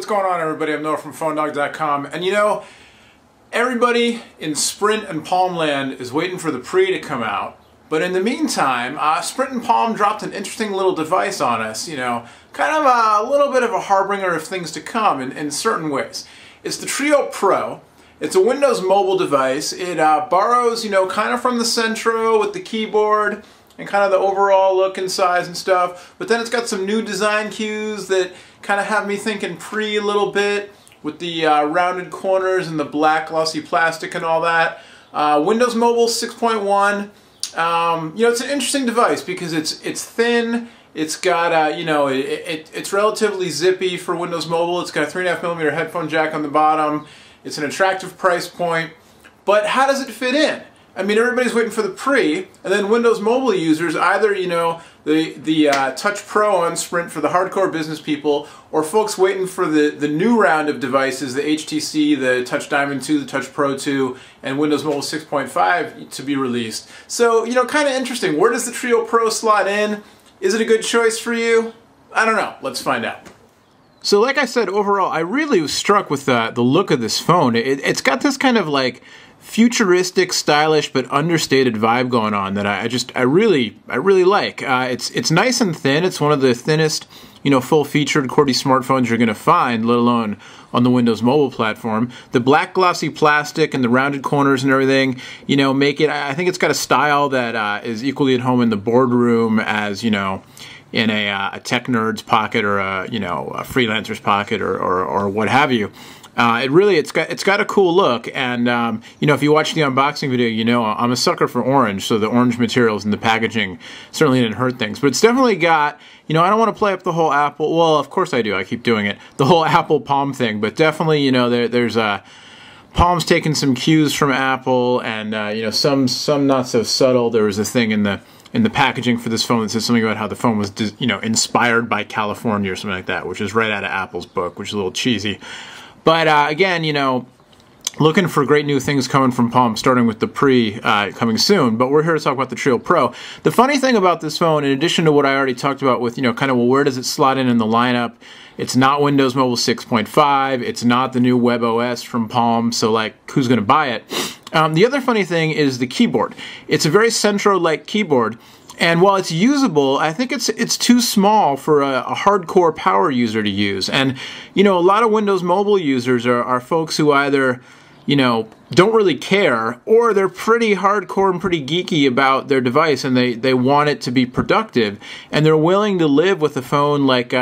what's going on, everybody? I'm Noah from PhoneDog.com, and you know, everybody in Sprint and Palm land is waiting for the Pre to come out. But in the meantime, Sprint and Palm dropped an interesting little device on us, you know, kind of a little bit of a harbinger of things to come in certain ways. It's the Treo Pro. It's a Windows mobile device. It borrows, you know, kind of from the Centro with the keyboard and kind of the overall look and size and stuff. But then it's got some new design cues that kind of have me thinking Pre a little bit, with the rounded corners and the black glossy plastic and all that. Windows Mobile 6.1. You know, it's an interesting device because it's thin. It's got you know, it's relatively zippy for Windows Mobile. It's got a 3.5mm headphone jack on the bottom. It's an attractive price point. But how does it fit in? I mean, everybody's waiting for the Pre, and then Windows Mobile users, either, you know, the Touch Pro on Sprint for the hardcore business people, or folks waiting for the new round of devices, the HTC, the Touch Diamond 2, the Touch Pro 2, and Windows Mobile 6.5 to be released. So, you know, kind of interesting. Where does the Treo Pro slot in? Is it a good choice for you? I don't know. Let's find out. So like I said, overall, I really was struck with the look of this phone. It's got this kind of like futuristic, stylish, but understated vibe going on that I really like. It's nice and thin. It's one of the thinnest, you know, full-featured QWERTY smartphones you're going to find, let alone on the Windows Mobile platform. The black glossy plastic and the rounded corners and everything, you know, make it. I think it's got a style that is equally at home in the boardroom as, you know, in a tech nerd's pocket or a, you know, a freelancer's pocket or what have you. It's got a cool look, and you know, if you watch the unboxing video, you know I'm a sucker for orange, so the orange materials in the packaging certainly didn't hurt things. But it's definitely got, you know, I don't want to play up the whole Apple. Well, of course I do. I keep doing it. The whole Apple Palm thing, but definitely, you know, there's Palm's taken some cues from Apple, and you know, some not so subtle. There was a thing in the packaging for this phone that says something about how the phone was, you know, inspired by California or something like that, which is right out of Apple's book, which is a little cheesy. But again, you know, looking for great new things coming from Palm, starting with the Pre coming soon. But we're here to talk about the Treo Pro. The funny thing about this phone, in addition to what I already talked about with, you know, kind of, well, where does it slot in the lineup? It's not Windows Mobile 6.5. It's not the new WebOS from Palm. So, like, who's going to buy it? The other funny thing is the keyboard. It's a very Centro-like keyboard. And while it's usable, I think it's too small for a hardcore power user to use. And, you know, a lot of Windows Mobile users are folks who either, you know, don't really care, or they're pretty hardcore and pretty geeky about their device, and they want it to be productive, and they're willing to live with a phone like,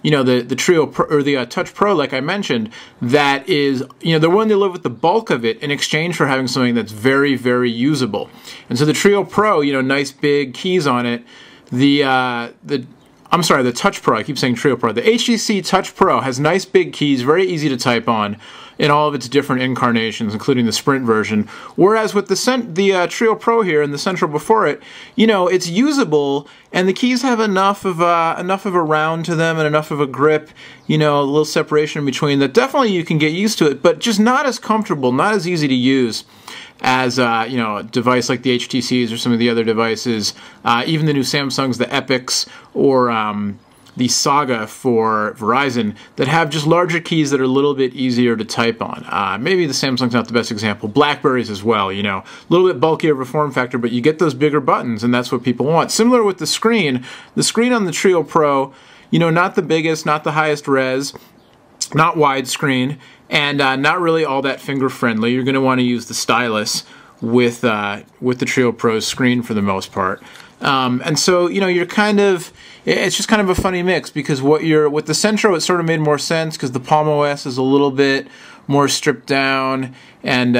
you know, the Treo Pro, or the Touch Pro, like I mentioned, that is, you know, they're willing to live with the bulk of it in exchange for having something that's very, very usable. And so the Treo Pro, you know, nice big keys on it. I'm sorry, the Touch Pro, I keep saying Treo Pro. The HTC Touch Pro has nice big keys, very easy to type on in all of its different incarnations, including the Sprint version. Whereas with the Treo Pro here and the Centro before it, you know, it's usable, and the keys have enough of a round to them and enough of a grip, you know, a little separation in between, that definitely you can get used to it, but just not as comfortable, not as easy to use as, you know, a device like the HTCs or some of the other devices, even the new Samsungs, the Epics, or the Saga for Verizon, that have just larger keys that are a little bit easier to type on. Maybe the Samsung's not the best example. BlackBerries as well, you know, a little bit bulkier of a form factor, but you get those bigger buttons, and that's what people want. Similar with the screen on the Treo Pro, you know, not the biggest, not the highest res, not widescreen, and not really all that finger friendly. You're going to want to use the stylus with the Treo Pro's screen for the most part. And so, you know, you're kind of, it's just kind of a funny mix, because with the Centro, it sort of made more sense because the Palm OS is a little bit more stripped down, and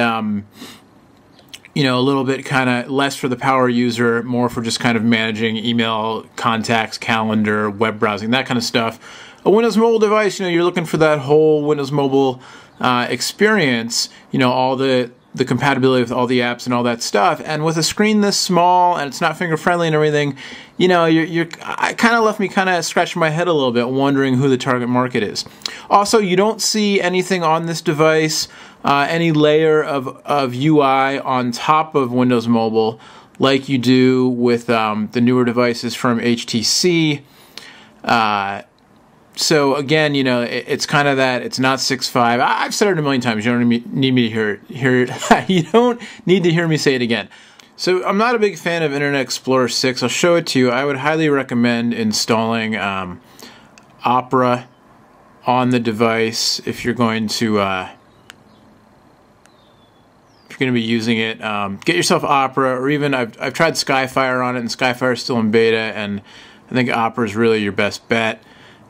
you know, a little bit kind of less for the power user, more for just kind of managing email, contacts, calendar, web browsing, that kind of stuff. A Windows Mobile device, you know, you're looking for that whole Windows Mobile experience, you know, all the compatibility with all the apps and all that stuff. And with a screen this small, and it's not finger friendly and everything, you know, it kind of left me kind of scratching my head a little bit, wondering who the target market is. Also, you don't see anything on this device, any layer of UI on top of Windows Mobile like you do with the newer devices from HTC. So again, you know, it's kind of that, it's not 6.5. I've said it a million times. You don't need me to hear it. You don't need to hear me say it again. So I'm not a big fan of Internet Explorer 6. I'll show it to you. I would highly recommend installing Opera on the device if you're going to be using it. Get yourself Opera, or even I've tried Skyfire on it, and Skyfire is still in beta, and I think Opera is really your best bet.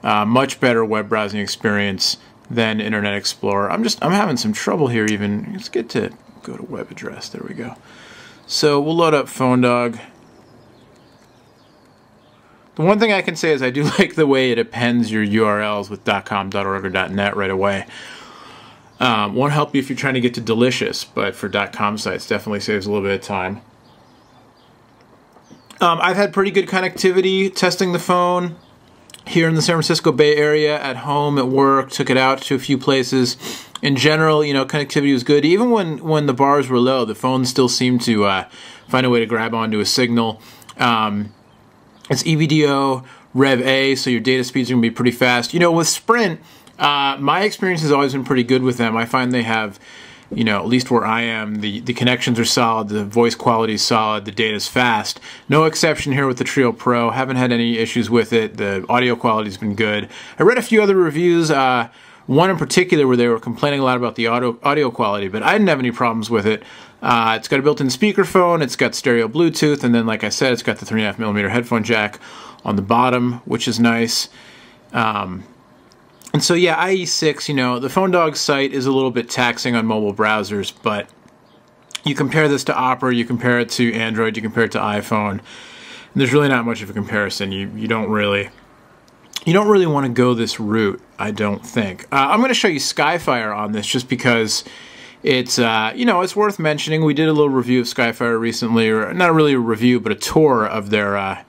Much better web browsing experience than Internet Explorer. I'm having some trouble here even. Let's get to go to web address. There we go. So we'll load up PhoneDog. The one thing I can say is I do like the way it appends your URLs with .com, .org, or .net right away. Won't help you if you're trying to get to Delicious, but for .com sites definitely saves a little bit of time. I've had pretty good connectivity testing the phone here in the San Francisco Bay Area, at home, at work, took it out to a few places. In general, you know, connectivity was good. Even when the bars were low, the phone still seemed to find a way to grab onto a signal. It's EVDO Rev A, so your data speeds are going to be pretty fast. You know, with Sprint, my experience has always been pretty good with them. I find they have, you know, at least where I am, the connections are solid, the voice quality is solid, the data's fast. No exception here with the Treo Pro. Haven't had any issues with it. The audio quality's been good. I read a few other reviews, one in particular where they were complaining a lot about the audio quality, but I didn't have any problems with it. It's got a built-in speakerphone, it's got stereo Bluetooth, and then, like I said, it's got the 3.5mm headphone jack on the bottom, which is nice. And so, yeah, IE6, you know, the PhoneDog site is a little bit taxing on mobile browsers, but you compare this to Opera, you compare it to Android, you compare it to iPhone, and there's really not much of a comparison. You don't really want to go this route, I don't think. I'm going to show you Skyfire on this just because it's, you know, it's worth mentioning. We did a little review of Skyfire recently, or not really a review, but a tour of their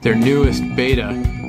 newest beta.